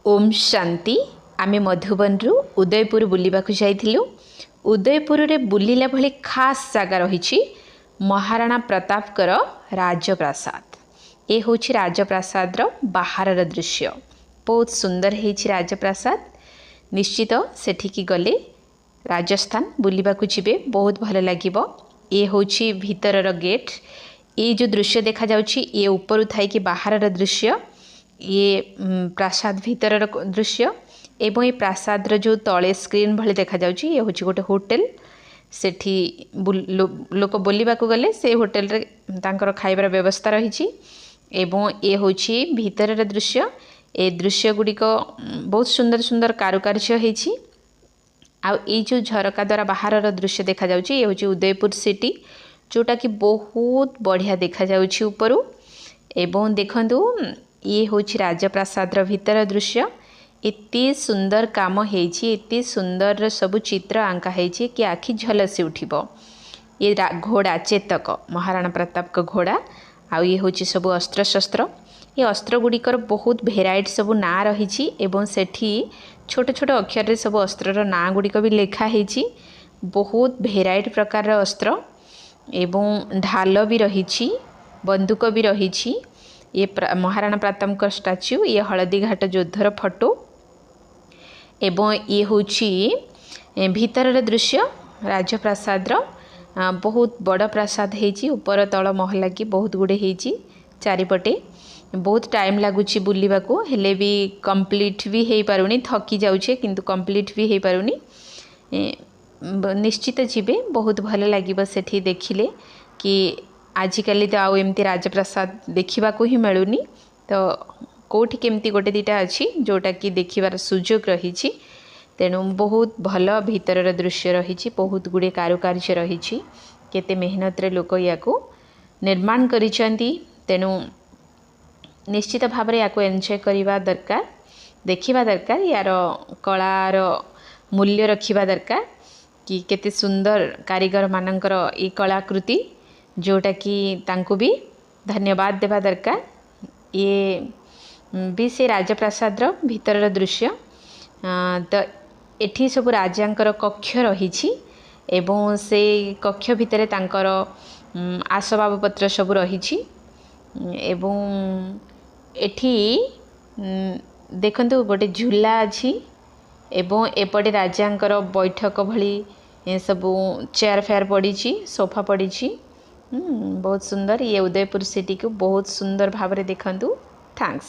ओम शांति आमे मधुबन रु उदयपुर बुलिबाकु जाइथिलु। उदयपुर रे बुलिला भली खास जगह रही महाराणा प्रताप कर राजप्रासाद। ये हूँ राजप्रासाद रो बाहर दृश्य। बहुत सुंदर है राजप्रासाद। निश्चित सेठिकी गले राजस्थान बुलिबाकु जिबे बहुत भल लागिबो। ये हूँ भीतर गेट। ये जो दृश्य देखा जाउछि ये ऊपर थाई कि बाहर दृश्य। ये प्रासाद भीतर दृश्य एवं ये प्रासाद जो तले स्क्रीन भली देखा जाउछि ये होछि गोटे होटल। सेठी लोक बोलिबाकु गले से होटल रे तांकर खाइबार व्यवस्था रही एवं ये होछि भीतर दृश्य। ए दृश्य गुड़िक बहुत सुंदर सुंदर कारुकार्य होइछि। आ ये जो झरका द्वारा बाहर दृश्य देखा जाउछि ये होछि उदयपुर सिटी, जोटा कि बहुत बढ़िया देखा जाउछि ऊपरु। एवं देखंतु ये हूँ राजप्रासाद भीतर दृश्य। इतनी सुंदर काम होइछि, इतनी सुंदर सब चित्र आंका होइछि कि आखि झलसी उठिबो। ये घोड़ा चेतक महाराणा प्रताप का घोड़ा। आ ये हूँ सब अस्त्र शस्त्र। ये अस्त्र गुड़िकर बहुत भेराइटी सब ना रही एवं सेठी छोट छोट अक्षर सब अस्त्रर ना गुड़िक भी लिखा होइछि। बहुत भेराइटी प्रकार अस्त्र एवं ढाल भी रही, बंदूक भी रही। ये महाराणा प्रताप का स्टाच्यू, ये हलदी घाट योद्धर फोटो एवं ये हूँ भीतर दृश्य राजप्रासाद। बहुत बड़ प्रासाद है, ऊपर तल महला की बहुत गुड़े होइछि चारिपटे। बहुत टाइम लगुच बुलिबाकू हेले भी कंप्लीट भी हो पारुनी, थकी जाउछे किंतु कंप्लीट भी हो पारुनी। निश्चित जीवे बहुत भल लागिबो सेठी देखिले कि आजिकल तो आउ एमती राजप्रासाद देखा ही मिलूनी। तो कौटी केमती गोटे दीटा अच्छी जोटा कि देखिबार सुजोग रही। तेणु बहुत भल भीतर दृश्य रही, बहुत गुड़े कारुकार्य रही। केते मेहनत रे लोक याकू निर्माण करिसेंती। तेणु निश्चित भाव में याकू एंजॉय करवा दरकार, देखिबा दरकार। यार कलार मूल्य रखिबा दरकार कि केते सुंदर कारीगर मानकर ये कलाकृति, जोटा कि तांको भी धन्यवाद देवा दरकार। ये भी से राजप्रासाद भीतर दृश्य। तो एठी सब राजांकर कक्ष रही एवं से कक्ष भितर तांकर आसबाब पत्र सब रही। एवं एठी देखंतु गोटे झूला अच्छी एवं एपटे राजांकर बैठक भली सब चेयर फेयर पड़ी, सोफा पड़ी। बहुत सुंदर। ये उदयपुर सिटी को बहुत सुंदर भाव में देखंतु। थैंक्स।